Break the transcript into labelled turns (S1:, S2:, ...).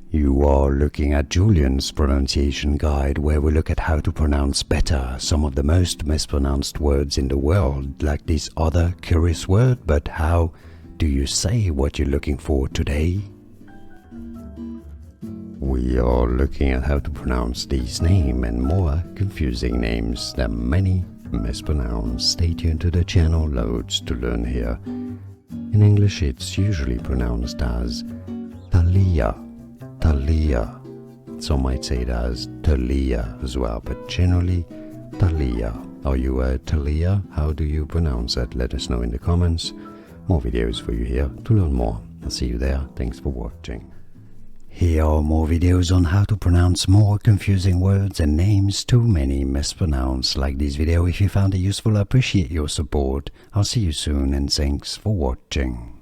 S1: You are looking at Julian's pronunciation guide, where we look at how to pronounce better some of the most mispronounced words in the world, like this other curious word. But how do you say what you're looking for today? We are looking at how to pronounce these names and more confusing names that many mispronounce. Stay tuned to the channel, loads to learn here. In English, it's usually pronounced as Taliyah, Taliyah. Some might say it as Taliyah as well, but generally Taliyah. Are you a Taliyah? How do you pronounce it? Let us know in the comments. More videos for you here to learn more. I'll see you there. Thanks for watching. Here are more videos on how to pronounce more confusing words and names too many mispronounced. Like this video if you found it useful. I appreciate your support. I'll see you soon and thanks for watching.